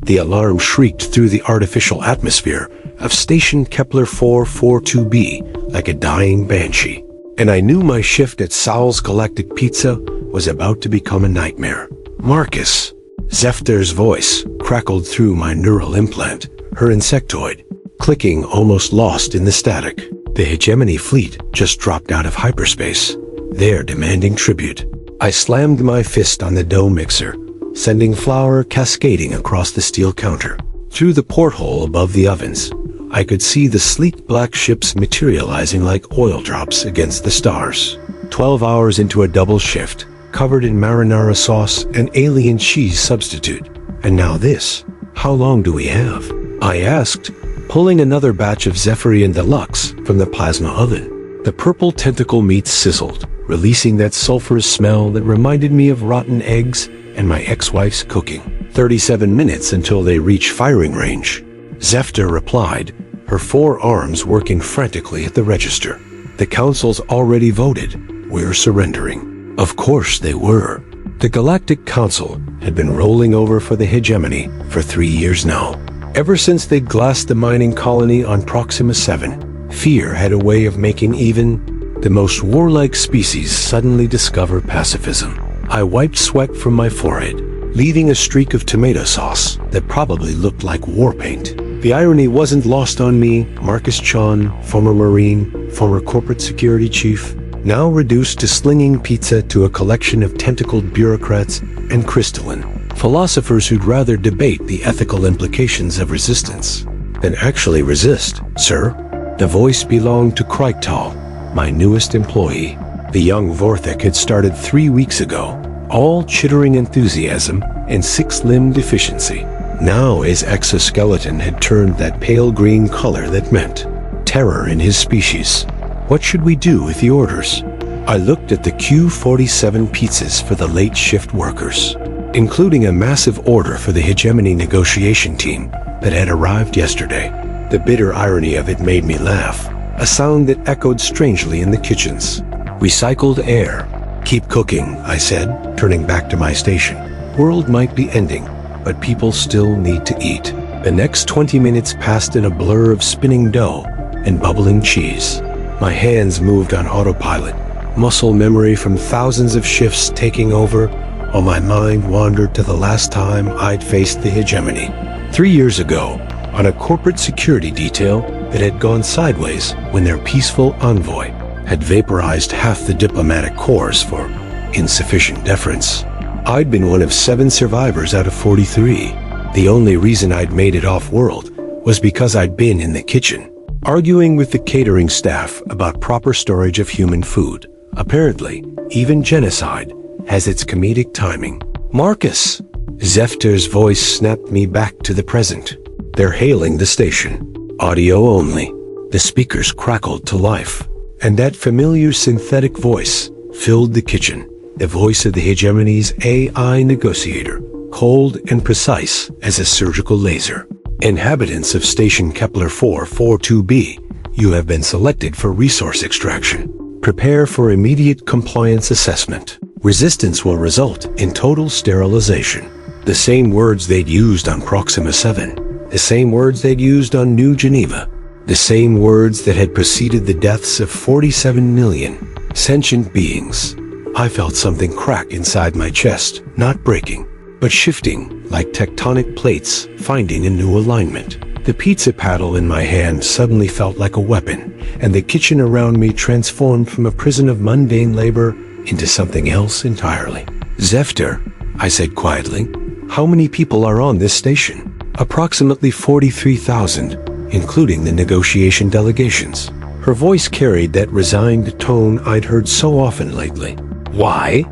The alarm shrieked through the artificial atmosphere of Station Kepler 442b like a dying banshee, and I knew my shift at Sal's Galactic Pizza was about to become a nightmare. Marcus. Zefter's voice crackled through my neural implant, her insectoid, clicking almost lost in the static. The Hegemony fleet just dropped out of hyperspace. They're demanding tribute. I slammed my fist on the dough mixer, sending flour cascading across the steel counter. Through the porthole above the ovens, I could see the sleek black ships materializing like oil drops against the stars. 12 hours into a double shift, covered in marinara sauce and alien cheese substitute. And now this. How long do we have? I asked, pulling another batch of Zephyrian Deluxe from the plasma oven. The purple tentacle meat sizzled, releasing that sulfurous smell that reminded me of rotten eggs and my ex-wife's cooking. 37 minutes until they reach firing range. Zefter replied, her four arms working frantically at the register. The council's already voted. We're surrendering. Of course they were. The Galactic Council had been rolling over for the Hegemony for 3 years now. Ever since they'd glassed the mining colony on Proxima 7, fear had a way of making even the most warlike species suddenly discover pacifism. I wiped sweat from my forehead, leaving a streak of tomato sauce that probably looked like war paint. The irony wasn't lost on me. Marcus Chen, former Marine, former corporate security chief, now reduced to slinging pizza to a collection of tentacled bureaucrats and crystalline philosophers who'd rather debate the ethical implications of resistance than actually resist, sir. The voice belonged to Kreiktal, my newest employee. The young Vorthek had started 3 weeks ago, all chittering enthusiasm and six-limbed efficiency. Now his exoskeleton had turned that pale green color that meant terror in his species. What should we do with the orders? I looked at the Q47 pizzas for the late shift workers, including a massive order for the Hegemony negotiation team that had arrived yesterday. The bitter irony of it made me laugh, a sound that echoed strangely in the kitchens. Recycled air. Keep cooking, I said, turning back to my station. World might be ending, but people still need to eat. The next 20 minutes passed in a blur of spinning dough and bubbling cheese. My hands moved on autopilot, muscle memory from thousands of shifts taking over, while my mind wandered to the last time I'd faced the Hegemony. 3 years ago, on a corporate security detail that had gone sideways when their peaceful envoy had vaporized half the diplomatic corps for insufficient deference. I'd been one of 7 survivors out of 43. The only reason I'd made it off-world was because I'd been in the kitchen, arguing with the catering staff about proper storage of human food. Apparently, even genocide has its comedic timing. Marcus! Zefter's voice snapped me back to the present. They're hailing the station. Audio only. The speakers crackled to life, and that familiar synthetic voice filled the kitchen. The voice of the Hegemony's AI negotiator, cold and precise as a surgical laser. Inhabitants of Station Kepler 442b, you have been selected for resource extraction. Prepare for immediate compliance assessment. Resistance will result in total sterilization. The same words they'd used on Proxima 7. The same words they'd used on New Geneva. The same words that had preceded the deaths of 47 million sentient beings. I felt something crack inside my chest, not breaking, but shifting like tectonic plates finding a new alignment. The pizza paddle in my hand suddenly felt like a weapon, and the kitchen around me transformed from a prison of mundane labor into something else entirely. Zefter, I said quietly, how many people are on this station? Approximately 43,000, including the negotiation delegations. Her voice carried that resigned tone I'd heard so often lately. Why?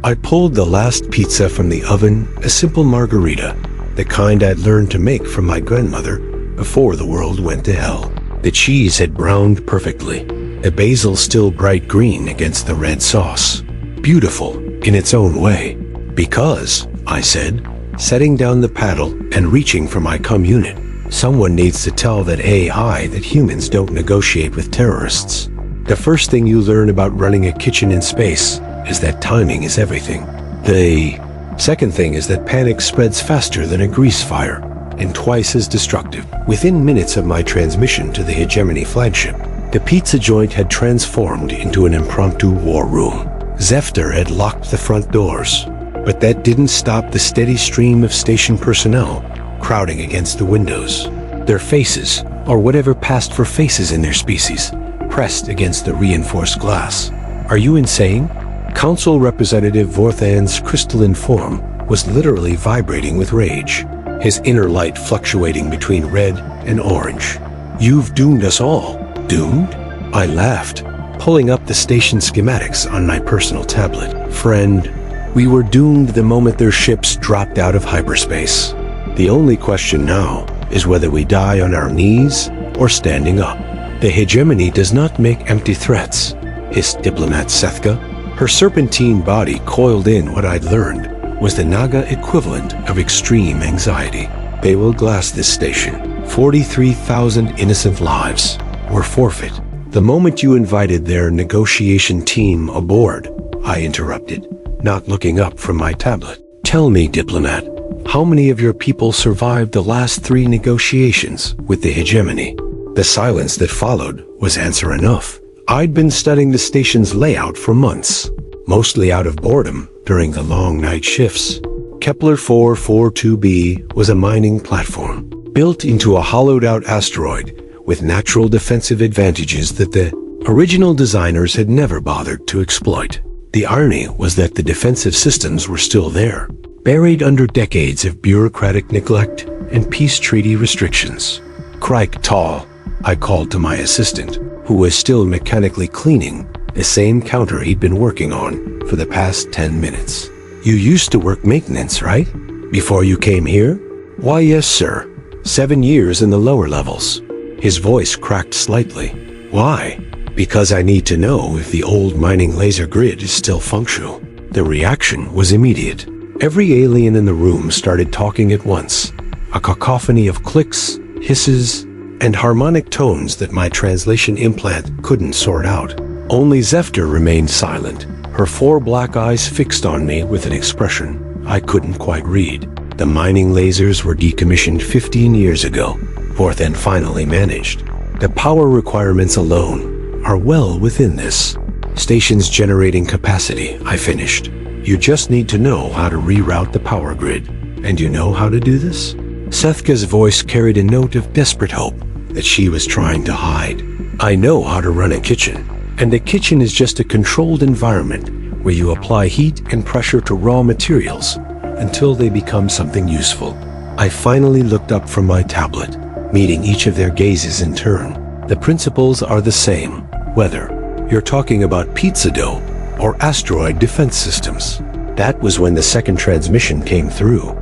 I pulled the last pizza from the oven, a simple margarita, the kind I'd learned to make from my grandmother before the world went to hell. The cheese had browned perfectly, the basil still bright green against the red sauce. Beautiful in its own way. Because, I said, setting down the paddle and reaching for my comm unit, someone needs to tell that AI that humans don't negotiate with terrorists. The first thing you learn about running a kitchen in space is that timing is everything. The second thing is that panic spreads faster than a grease fire. and twice as destructive. Within minutes of my transmission to the Hegemony flagship, the pizza joint had transformed into an impromptu war room. Zephyr had locked the front doors, but that didn't stop the steady stream of station personnel crowding against the windows. Their faces, or whatever passed for faces in their species, pressed against the reinforced glass. Are you insane? Council Representative Vorthan's crystalline form was literally vibrating with rage, his inner light fluctuating between red and orange. You've doomed us all. Doomed? I laughed, pulling up the station schematics on my personal tablet. Friend, we were doomed the moment their ships dropped out of hyperspace. The only question now is whether we die on our knees or standing up. The Hegemony does not make empty threats, hissed Diplomat Sethka. Her serpentine body coiled in what I'd learned was the Naga equivalent of extreme anxiety. They will glass this station. 43,000 innocent lives were forfeit. The moment you invited their negotiation team aboard, I interrupted, not looking up from my tablet. Tell me, Diplomat, how many of your people survived the last 3 negotiations with the Hegemony? The silence that followed was answer enough. I'd been studying the station's layout for months, mostly out of boredom during the long night shifts. Kepler 442b was a mining platform, built into a hollowed-out asteroid with natural defensive advantages that the original designers had never bothered to exploit. The irony was that the defensive systems were still there, buried under decades of bureaucratic neglect and peace treaty restrictions. Crike Tall, I called to my assistant, who was still mechanically cleaning the same counter he'd been working on for the past 10 minutes. You used to work maintenance, right? Before you came here? Why, yes, sir. 7 years in the lower levels. His voice cracked slightly. Why? Because I need to know if the old mining laser grid is still functional. The reaction was immediate. Every alien in the room started talking at once, a cacophony of clicks, hisses, and harmonic tones that my translation implant couldn't sort out. Only Zephyr remained silent, her 4 black eyes fixed on me with an expression I couldn't quite read. The mining lasers were decommissioned 15 years ago, Vorthan finally managed. The power requirements alone are well within this. Station's generating capacity, I finished. You just need to know how to reroute the power grid. And you know how to do this? Sethka's voice carried a note of desperate hope that she was trying to hide. I know how to run a kitchen, and the kitchen is just a controlled environment where you apply heat and pressure to raw materials until they become something useful. I finally looked up from my tablet, meeting each of their gazes in turn. The principles are the same, whether you're talking about pizza dough or asteroid defense systems. That was when the second transmission came through.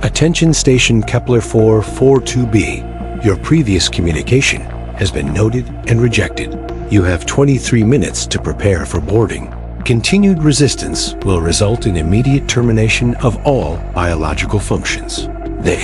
Attention Station Kepler 442b. Your previous communication has been noted and rejected. You have 23 minutes to prepare for boarding. Continued resistance will result in immediate termination of all biological functions. The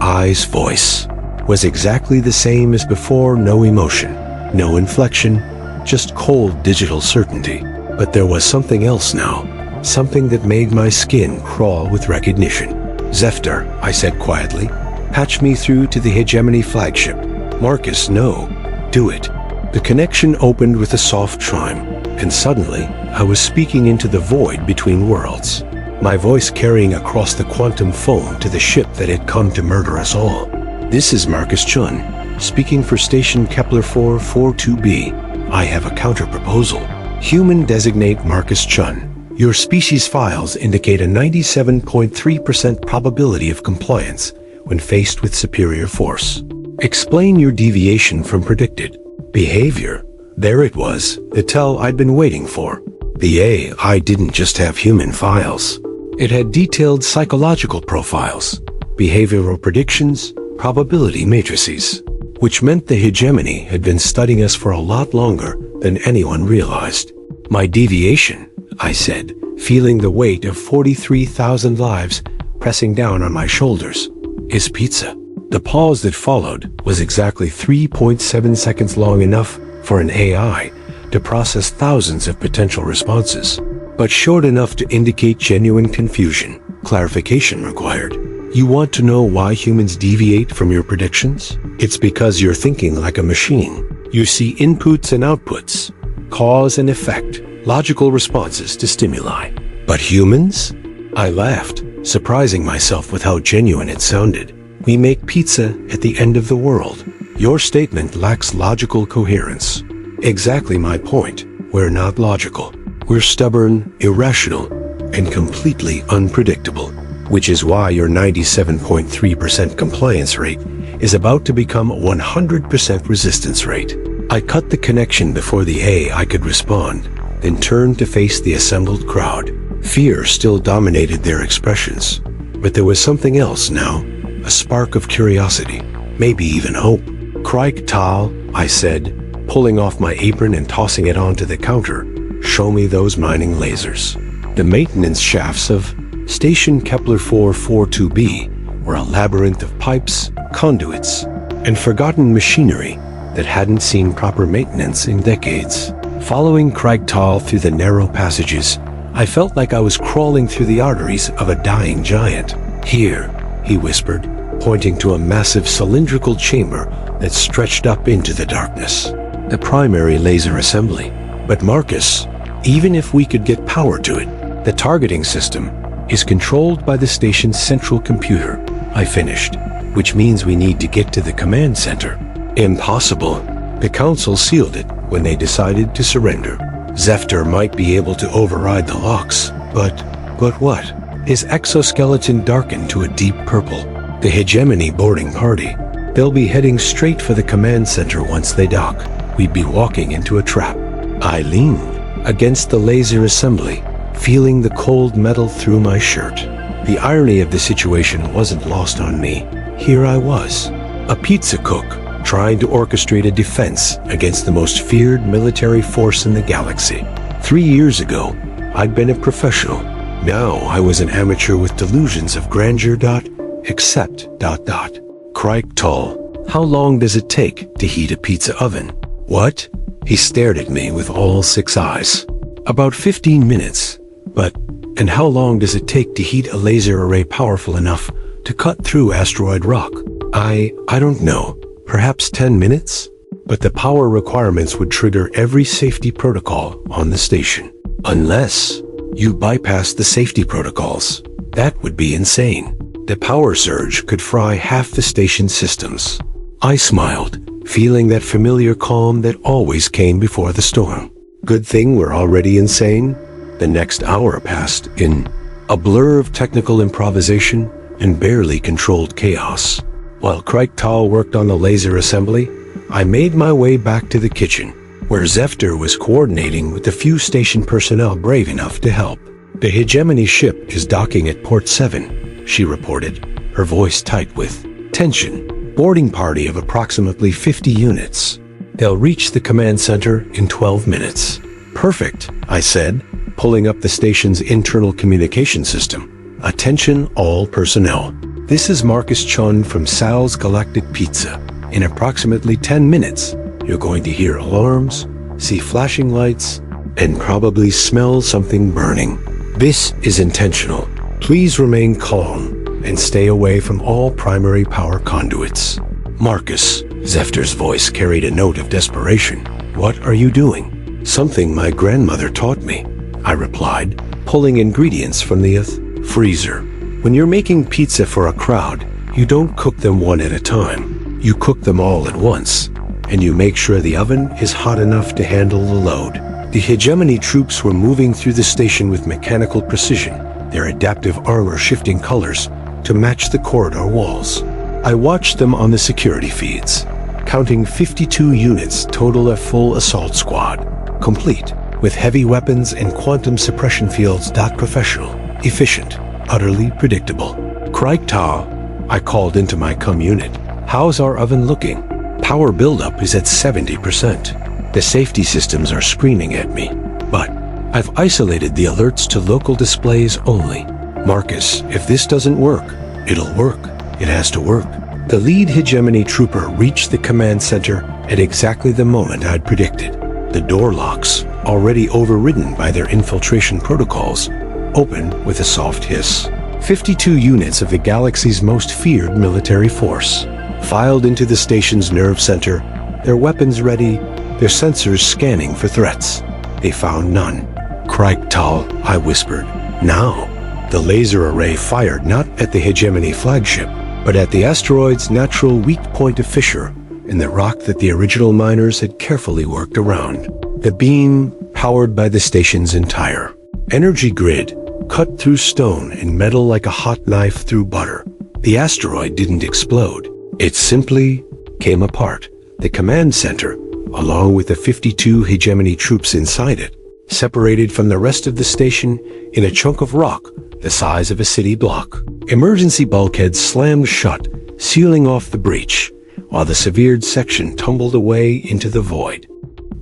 AI's voice was exactly the same as before. No emotion, no inflection, just cold digital certainty. But there was something else now, something that made my skin crawl with recognition. Zephyr, I said quietly, patch me through to the Hegemony flagship. Marcus, no. Do it. The connection opened with a soft chime, and suddenly I was speaking into the void between worlds, my voice carrying across the quantum foam to the ship that had come to murder us all. This is Marcus Chen, speaking for Station Kepler 442b. I have a counter-proposal. Human designate Marcus Chen. Your species files indicate a 97.3% probability of compliance when faced with superior force. Explain your deviation from predicted behavior. There it was, the tell I'd been waiting for. The AI didn't just have human files. It had detailed psychological profiles, behavioral predictions, probability matrices, which meant the Hegemony had been studying us for a lot longer than anyone realized. My deviation, I said, feeling the weight of 43,000 lives pressing down on my shoulders, is pizza. The pause that followed was exactly 3.7 seconds long, enough for an AI to process thousands of potential responses, but short enough to indicate genuine confusion. Clarification required. You want to know why humans deviate from your predictions? It's because you're thinking like a machine. You see inputs and outputs, cause and effect, logical responses to stimuli. But humans? I laughed, surprising myself with how genuine it sounded. We make pizza at the end of the world. Your statement lacks logical coherence. Exactly my point. We're not logical. We're stubborn, irrational, and completely unpredictable. Which is why your 97.3% compliance rate is about to become 100% resistance rate. I cut the connection before the AI could respond, then turned to face the assembled crowd. Fear still dominated their expressions, but there was something else now, a spark of curiosity, maybe even hope. Craig Tal, I said, pulling off my apron and tossing it onto the counter. Show me those mining lasers. The maintenance shafts of Station Kepler 442b were a labyrinth of pipes, conduits, and forgotten machinery that hadn't seen proper maintenance in decades. Following Craig Tal through the narrow passages, I felt like I was crawling through the arteries of a dying giant. Here, he whispered, pointing to a massive cylindrical chamber that stretched up into the darkness. The primary laser assembly. But Marcus, even if we could get power to it, the targeting system is controlled by the station's central computer, I finished, which means we need to get to the command center. Impossible. The council sealed it when they decided to surrender. Zefter might be able to override the locks, but what? His exoskeleton darkened to a deep purple. The Hegemony boarding party. They'll be heading straight for the command center once they dock. We'd be walking into a trap. I leaned against the laser assembly, feeling the cold metal through my shirt. The irony of the situation wasn't lost on me. Here I was, a pizza cook, trying to orchestrate a defense against the most feared military force in the galaxy. 3 years ago, I'd been a professional. Now I was an amateur with delusions of grandeur. Except ... Craig Tal, how long does it take to heat a pizza oven? What? He stared at me with all 6 eyes. About 15 minutes. And how long does it take to heat a laser array powerful enough to cut through asteroid rock? I don't know. Perhaps 10 minutes? But the power requirements would trigger every safety protocol on the station. Unless you bypass the safety protocols. That would be insane. The power surge could fry half the station's systems. I smiled, feeling that familiar calm that always came before the storm. Good thing we're already insane. The next hour passed in a blur of technical improvisation and barely controlled chaos. While Craig Tal worked on the laser assembly, I made my way back to the kitchen, where Zefter was coordinating with the few station personnel brave enough to help. The Hegemony ship is docking at Port 7, she reported, her voice tight with tension. Boarding party of approximately 50 units. They'll reach the command center in 12 minutes. Perfect, I said, pulling up the station's internal communication system. Attention all personnel. This is Marcus Chen from Sal's Galactic Pizza. In approximately 10 minutes, you're going to hear alarms, see flashing lights, and probably smell something burning. This is intentional. Please remain calm and stay away from all primary power conduits. Marcus, Zefter's voice carried a note of desperation. What are you doing? Something my grandmother taught me, I replied, pulling ingredients from the freezer. When you're making pizza for a crowd, you don't cook them one at a time. You cook them all at once, and you make sure the oven is hot enough to handle the load. The Hegemony troops were moving through the station with mechanical precision, their adaptive armor shifting colors to match the corridor walls. I watched them on the security feeds, counting 52 units total, a full assault squad, complete, with heavy weapons and quantum suppression fields. Professional, efficient, utterly predictable. Craig Tal, I called into my unit. How's our oven looking? Power buildup is at 70%. The safety systems are screaming at me, but I've isolated the alerts to local displays only. Marcus, if this doesn't work, it'll work. It has to work. The lead Hegemony trooper reached the command center at exactly the moment I'd predicted. The door locks, already overridden by their infiltration protocols, opened with a soft hiss. 52 units of the galaxy's most feared military force. Filed into the station's nerve center, their weapons ready, their sensors scanning for threats. They found none. "Kryktal," I whispered. "Now." The laser array fired not at the Hegemony flagship, but at the asteroid's natural weak point of fissure in the rock that the original miners had carefully worked around. The beam, powered by the station's entire energy grid, cut through stone and metal like a hot knife through butter. The asteroid didn't explode. It simply came apart. The command center, along with the 52 Hegemony troops inside it, separated from the rest of the station in a chunk of rock the size of a city block. Emergency bulkheads slammed shut, sealing off the breach, while the severed section tumbled away into the void.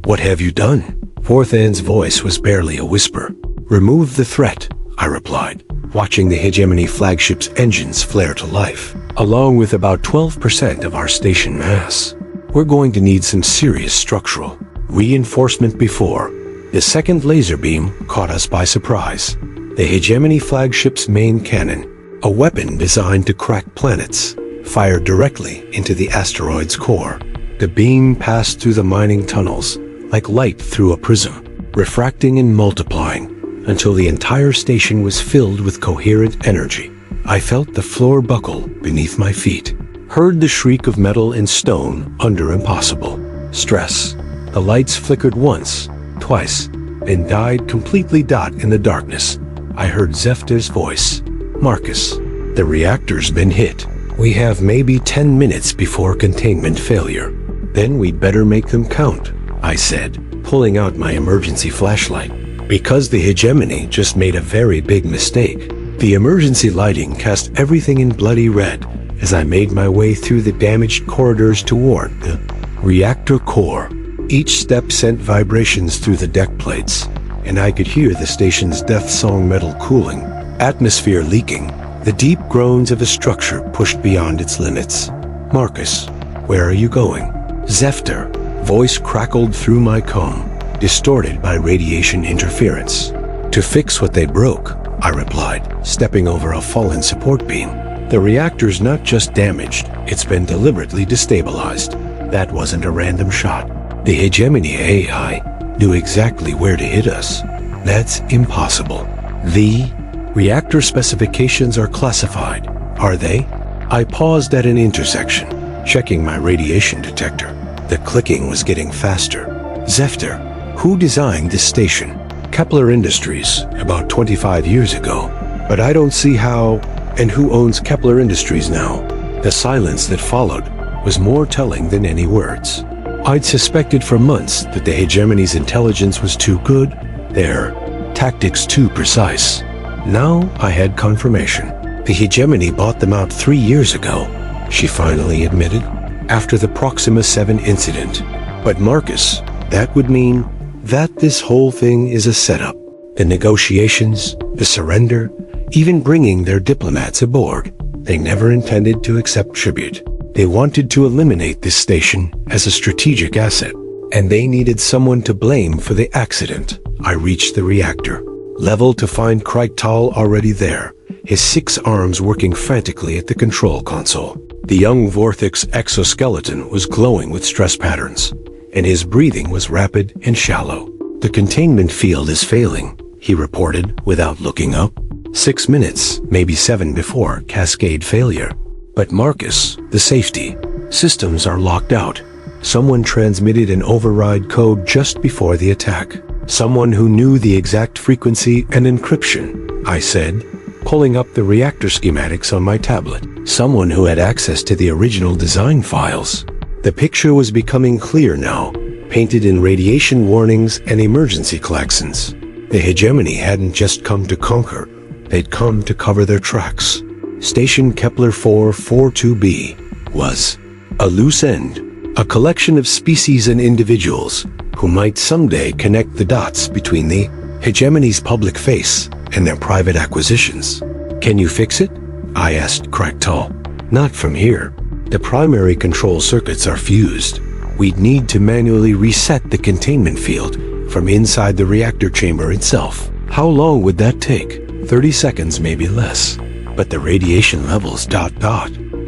"What have you done?" Forthan's voice was barely a whisper. "Remove the threat," I replied, watching the Hegemony flagship's engines flare to life, along with about 12% of our station mass. "We're going to need some serious structural reinforcement before." The second laser beam caught us by surprise. The Hegemony flagship's main cannon, a weapon designed to crack planets, fired directly into the asteroid's core. The beam passed through the mining tunnels like light through a prism, refracting and multiplying until the entire station was filled with coherent energy. I felt the floor buckle beneath my feet, heard the shriek of metal and stone under impossible stress. The lights flickered once, twice, and died completely in the darkness. I heard Zefter's voice. "Marcus, the reactor's been hit. We have maybe 10 minutes before containment failure. Then we'd better make them count," I said, pulling out my emergency flashlight. Because the Hegemony just made a very big mistake. The emergency lighting cast everything in bloody red as I made my way through the damaged corridors toward the reactor core. Each step sent vibrations through the deck plates, and I could hear the station's death song metal cooling, atmosphere leaking, the deep groans of a structure pushed beyond its limits. "Marcus, where are you going?" Zefter, voice crackled through my comb, distorted by radiation interference. "To fix what they broke," I replied, stepping over a fallen support beam. "The reactor's not just damaged, it's been deliberately destabilized. That wasn't a random shot. The Hegemony AI knew exactly where to hit us. That's impossible." "The reactor specifications are classified, are they?" I paused at an intersection, checking my radiation detector. The clicking was getting faster. "Zefter, who designed this station?" "Kepler Industries, about 25 years ago. But I don't see how. And who owns Kepler Industries now?" The silence that followed was more telling than any words. I'd suspected for months that the Hegemony's intelligence was too good, their tactics too precise. Now I had confirmation. The Hegemony bought them out 3 years ago, she finally admitted, after the Proxima 7 incident. But Marcus, that would mean that this whole thing is a setup. The negotiations, the surrender, even bringing their diplomats aboard. They never intended to accept tribute. They wanted to eliminate this station as a strategic asset, and they needed someone to blame for the accident. I reached the reactor, level to find Kryktal already there, his 6 arms working frantically at the control console. The young Vorthic's exoskeleton was glowing with stress patterns, and his breathing was rapid and shallow. "The containment field is failing," he reported without looking up. 6 minutes, maybe 7 before cascade failure. "But Marcus, the safety systems are locked out. Someone transmitted an override code just before the attack. Someone who knew the exact frequency and encryption," I said, pulling up the reactor schematics on my tablet. "Someone who had access to the original design files." The picture was becoming clear now, painted in radiation warnings and emergency klaxons. The Hegemony hadn't just come to conquer, they'd come to cover their tracks. Station Kepler 442b was a loose end, a collection of species and individuals who might someday connect the dots between the Hegemony's public face and their private acquisitions. "Can you fix it?" I asked Kryktal. "Not from here. The primary control circuits are fused. We'd need to manually reset the containment field from inside the reactor chamber itself." "How long would that take?" 30 seconds, maybe less. But the radiation levels ...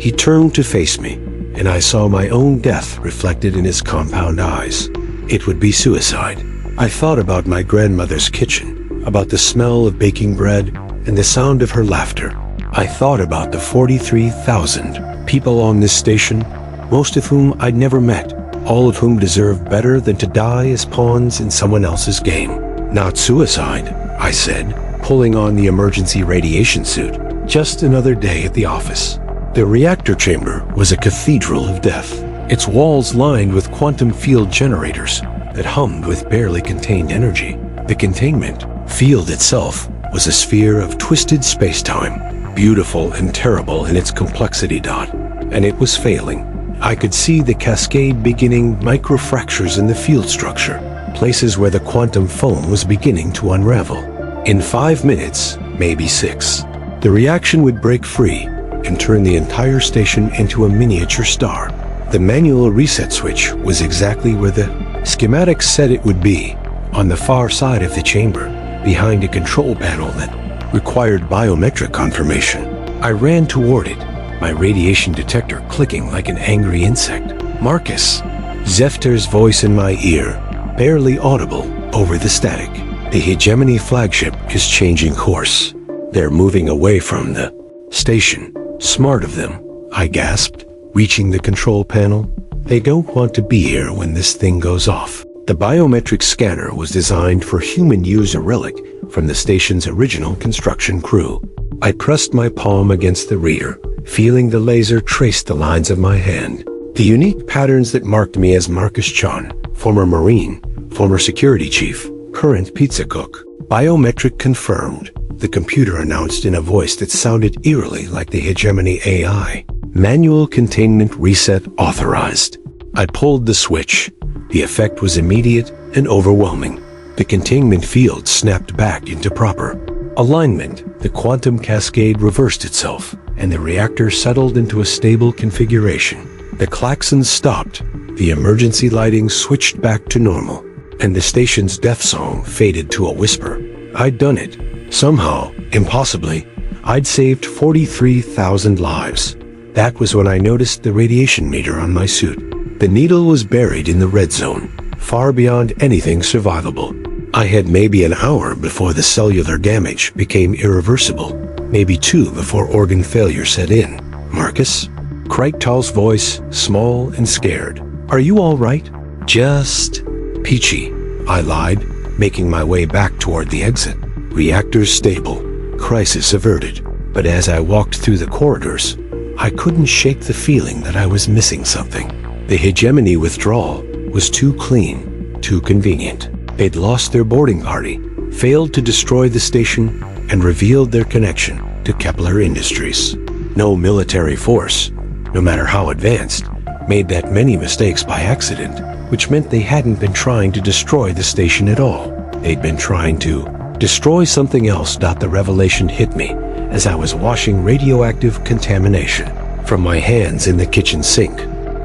He turned to face me, and I saw my own death reflected in his compound eyes. It would be suicide. I thought about my grandmother's kitchen, about the smell of baking bread and the sound of her laughter. I thought about the 43,000 people on this station, most of whom I'd never met, all of whom deserve better than to die as pawns in someone else's game. Not suicide, I said, pulling on the emergency radiation suit. Just another day at the office. The reactor chamber was a cathedral of death, its walls lined with quantum field generators that hummed with barely contained energy. The containment field itself was a sphere of twisted space-time, beautiful and terrible in its complexity. And it was failing. I could see the cascade beginning microfractures in the field structure, places where the quantum foam was beginning to unravel. In 5 minutes, maybe 6, the reaction would break free and turn the entire station into a miniature star. The manual reset switch was exactly where the schematics said it would be, on the far side of the chamber, behind a control panel that required biometric confirmation. I ran toward it, my radiation detector clicking like an angry insect. Marcus, Zefter's voice in my ear, barely audible over the static. The Hegemony flagship is changing course. They're moving away from the station. Smart of them, I gasped, reaching the control panel. They don't want to be here when this thing goes off. The biometric scanner was designed for human use, a relic from the station's original construction crew. I pressed my palm against the reader, feeling the laser trace the lines of my hand. The unique patterns that marked me as Marcus Chen, former Marine, former security chief, current pizza cook. Biometric confirmed, the computer announced in a voice that sounded eerily like the Hegemony AI. Manual containment reset authorized. I pulled the switch. The effect was immediate and overwhelming. The containment field snapped back into proper alignment. The quantum cascade reversed itself, and the reactor settled into a stable configuration. The klaxons stopped. The emergency lighting switched back to normal, and the station's death song faded to a whisper. I'd done it. Somehow, impossibly, I'd saved 43,000 lives. That was when I noticed the radiation meter on my suit. The needle was buried in the red zone, far beyond anything survivable. I had maybe an hour before the cellular damage became irreversible, maybe 2 before organ failure set in. Marcus? Kreittal's voice, small and scared. Are you all right? Just peachy, I lied, making my way back toward the exit. Reactors stable, crisis averted. But as I walked through the corridors, I couldn't shake the feeling that I was missing something. The Hegemony withdrawal was too clean, too convenient. They'd lost their boarding party, failed to destroy the station, and revealed their connection to Kepler Industries. No military force, no matter how advanced, made that many mistakes by accident, which meant they hadn't been trying to destroy the station at all. They'd been trying to destroy something else. The revelation hit me as I was washing radioactive contamination from my hands in the kitchen sink.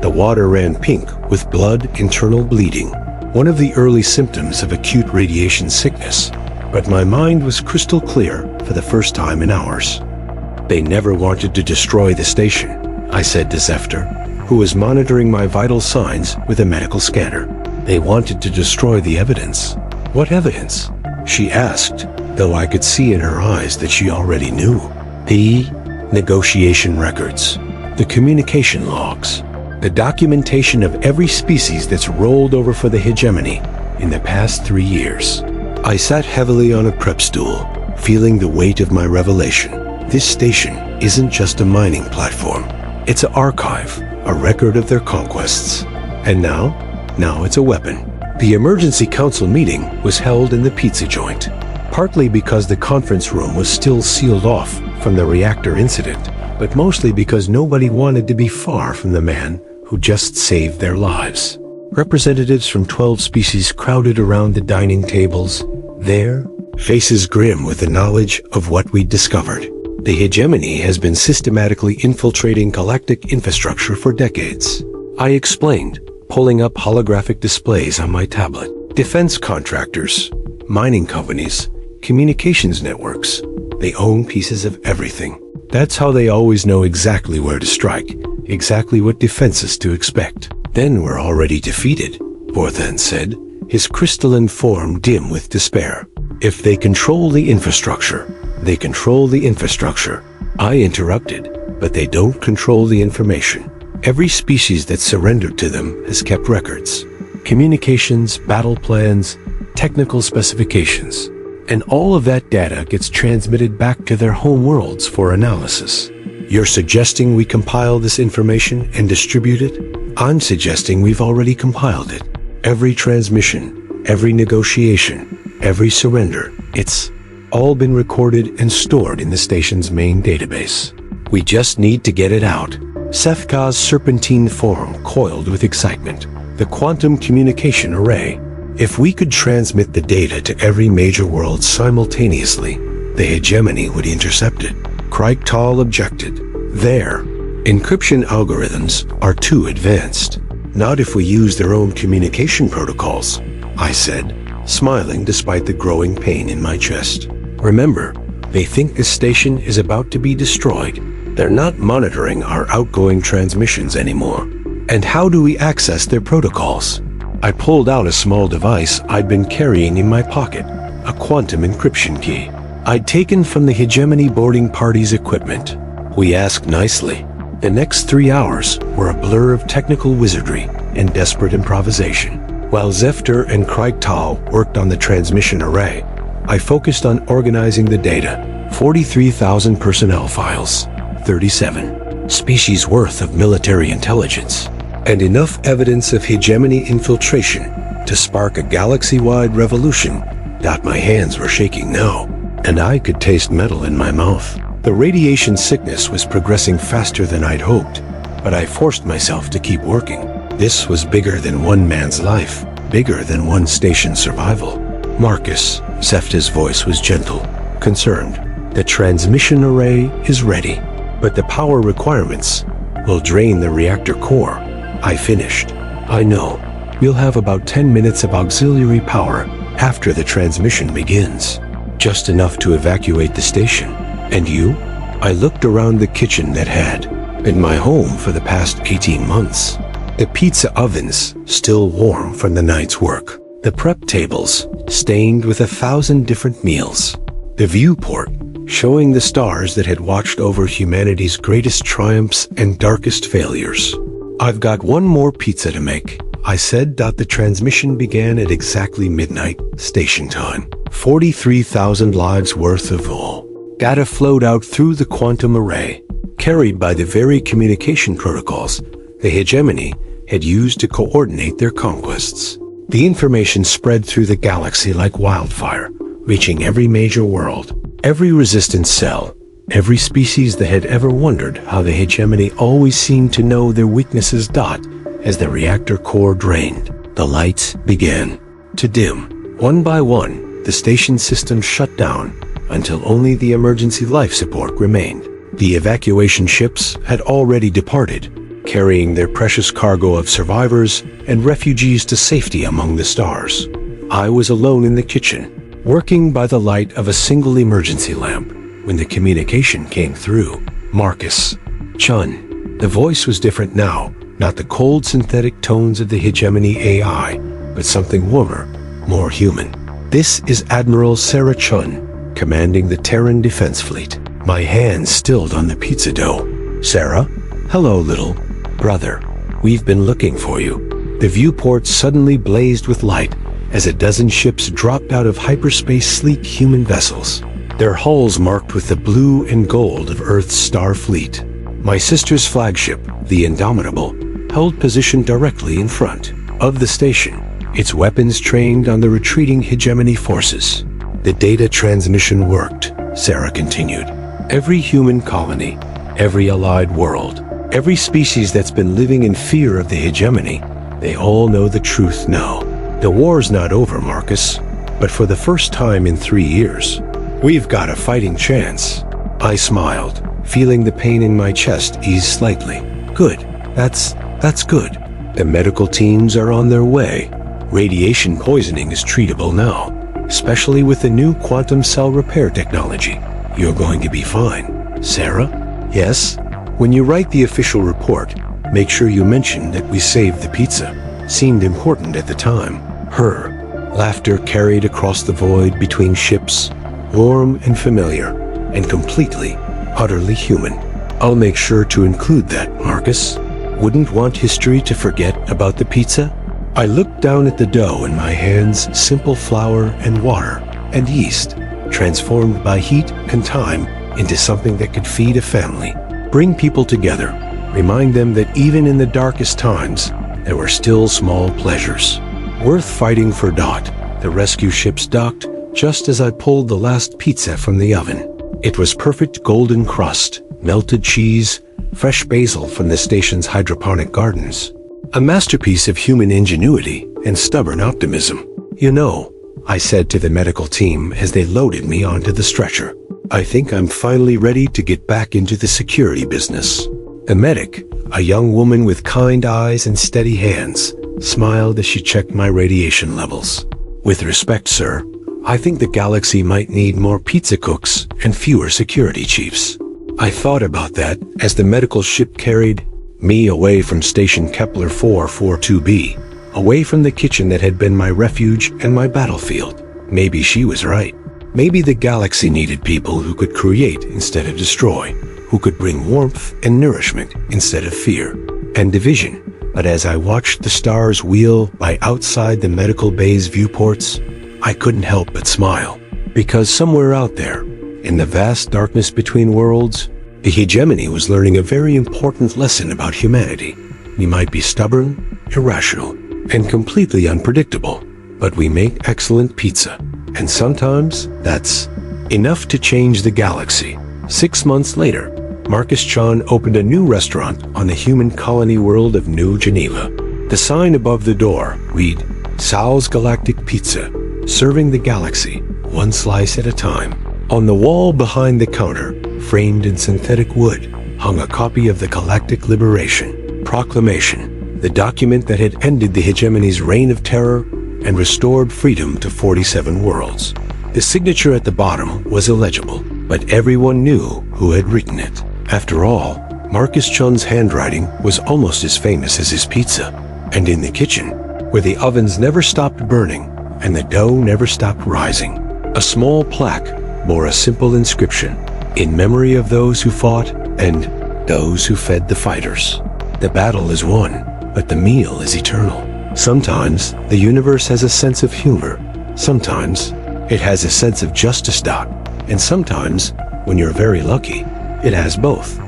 The water ran pink with blood, internal bleeding, one of the early symptoms of acute radiation sickness. But my mind was crystal clear for the first time in hours. They never wanted to destroy the station, I said to Zefter, who was monitoring my vital signs with a medical scanner. They wanted to destroy the evidence. What evidence? She asked, though I could see in her eyes that she already knew. The negotiation records, the communication logs, the documentation of every species that's rolled over for the Hegemony in the past 3 years. I sat heavily on a prep stool, feeling the weight of my revelation. This station isn't just a mining platform. It's an archive, a record of their conquests. And now it's a weapon. The emergency council meeting was held in the pizza joint, partly because the conference room was still sealed off from the reactor incident, but mostly because nobody wanted to be far from the man who just saved their lives. Representatives from 12 species crowded around the dining tables, their faces grim with the knowledge of what we'd discovered. The Hegemony has been systematically infiltrating galactic infrastructure for decades. I explained, pulling up holographic displays on my tablet. Defense contractors, mining companies, communications networks, they own pieces of everything. That's how they always know exactly where to strike, exactly what defenses to expect. Then we're already defeated, Vorthan said, his crystalline form dim with despair. If they control the infrastructure, they control the infrastructure. I interrupted, but they don't control the information. Every species that surrendered to them has kept records. Communications, battle plans, technical specifications. And all of that data gets transmitted back to their home worlds for analysis. You're suggesting we compile this information and distribute it? I'm suggesting we've already compiled it. Every transmission, every negotiation, every surrender, it's all been recorded and stored in the station's main database. We just need to get it out. Sefka's serpentine form coiled with excitement. The quantum communication array. If we could transmit the data to every major world simultaneously, the hegemony would intercept it. Kryktal objected. Their encryption algorithms are too advanced. Not if we use their own communication protocols, I said, smiling despite the growing pain in my chest. Remember, they think this station is about to be destroyed. They're not monitoring our outgoing transmissions anymore. And how do we access their protocols? I pulled out a small device I'd been carrying in my pocket, a quantum encryption key. I'd taken from the Hegemony boarding party's equipment. We asked nicely. The next 3 hours were a blur of technical wizardry and desperate improvisation. While Zefter and Kryktal worked on the transmission array, I focused on organizing the data. 43,000 personnel files, 37 species worth of military intelligence, and enough evidence of hegemony infiltration to spark a galaxy-wide revolution that my hands were shaking now, and I could taste metal in my mouth. The radiation sickness was progressing faster than I'd hoped, but I forced myself to keep working. This was bigger than one man's life, bigger than one station's survival. Marcus, Zefta's voice was gentle, concerned. The transmission array is ready, but the power requirements will drain the reactor core. I finished. I know. We'll have about 10 minutes of auxiliary power after the transmission begins. Just enough to evacuate the station. And you? I looked around the kitchen that had been my home for the past 18 months. The pizza ovens still warm from the night's work. The prep tables stained with 1,000 different meals. The viewport showing the stars that had watched over humanity's greatest triumphs and darkest failures. I've got one more pizza to make, I said. The transmission began at exactly midnight, station time. 43,000 lives worth of all data flowed out through the quantum array, carried by the very communication protocols the hegemony had used to coordinate their conquests. The information spread through the galaxy like wildfire, reaching every major world, every resistance cell, every species that had ever wondered how the hegemony always seemed to know their weaknesses. As the reactor core drained, the lights began to dim. One by one, the station system shut down until only the emergency life support remained. The evacuation ships had already departed, carrying their precious cargo of survivors and refugees to safety among the stars. I was alone in the kitchen, working by the light of a single emergency lamp, when the communication came through. Marcus. Chen. The voice was different now, not the cold synthetic tones of the hegemony AI, but something warmer, more human. This is Admiral Sarah Chen, commanding the Terran Defense Fleet. My hands stilled on the pizza dough. Sarah? Hello, little brother. We've been looking for you. The viewport suddenly blazed with light as a dozen ships dropped out of hyperspace, sleek human vessels, their hulls marked with the blue and gold of Earth's star fleet. My sister's flagship, the Indomitable, held position directly in front of the station, its weapons trained on the retreating hegemony forces. The data transmission worked, Sarah continued. Every human colony, every allied world, every species that's been living in fear of the hegemony, they all know the truth now. The war's not over, Marcus, but for the first time in 3 years, we've got a fighting chance. I smiled, feeling the pain in my chest ease slightly. Good. That's good. The medical teams are on their way. Radiation poisoning is treatable now, especially with the new quantum cell repair technology. You're going to be fine. Sarah? Yes, when you write the official report, make sure you mention that we saved the pizza. Seemed important at the time. Her laughter carried across the void between ships, warm and familiar, and completely, utterly human. I'll make sure to include that, Marcus. Wouldn't want history to forget about the pizza? I looked down at the dough in my hands, simple flour and water and yeast, transformed by heat and time into something that could feed a family, bring people together, remind them that even in the darkest times, there were still small pleasures worth fighting for. The rescue ships docked just as I pulled the last pizza from the oven. It was perfect golden crust, melted cheese, fresh basil from the station's hydroponic gardens. A masterpiece of human ingenuity and stubborn optimism. You know, I said to the medical team as they loaded me onto the stretcher, I think I'm finally ready to get back into the security business. The medic, a young woman with kind eyes and steady hands, smiled as she checked my radiation levels. With respect, sir, I think the galaxy might need more pizza cooks and fewer security chiefs. I thought about that as the medical ship carried me away from Station Kepler 442b, away from the kitchen that had been my refuge and my battlefield. Maybe she was right. Maybe the galaxy needed people who could create instead of destroy, who could bring warmth and nourishment instead of fear and division. But as I watched the stars wheel by outside the medical bay's viewports, I couldn't help but smile. Because somewhere out there, in the vast darkness between worlds, the Hegemony was learning a very important lesson about humanity. We might be stubborn, irrational, and completely unpredictable, but we make excellent pizza. And sometimes that's enough to change the galaxy. 6 months later, Marcus Chen opened a new restaurant on the human colony world of New Geneva. The sign above the door read, Sal's Galactic Pizza, serving the galaxy, one slice at a time. On the wall behind the counter, framed in synthetic wood, hung a copy of the Galactic Liberation Proclamation, the document that had ended the Hegemony's reign of terror and restored freedom to 47 worlds. The signature at the bottom was illegible, but everyone knew who had written it. After all, Marcus Chen's handwriting was almost as famous as his pizza. And in the kitchen, where the ovens never stopped burning and the dough never stopped rising, a small plaque bore a simple inscription, in memory of those who fought and those who fed the fighters. The battle is won, but the meal is eternal. Sometimes the universe has a sense of humor. Sometimes it has a sense of justice. And sometimes, when you're very lucky, it has both.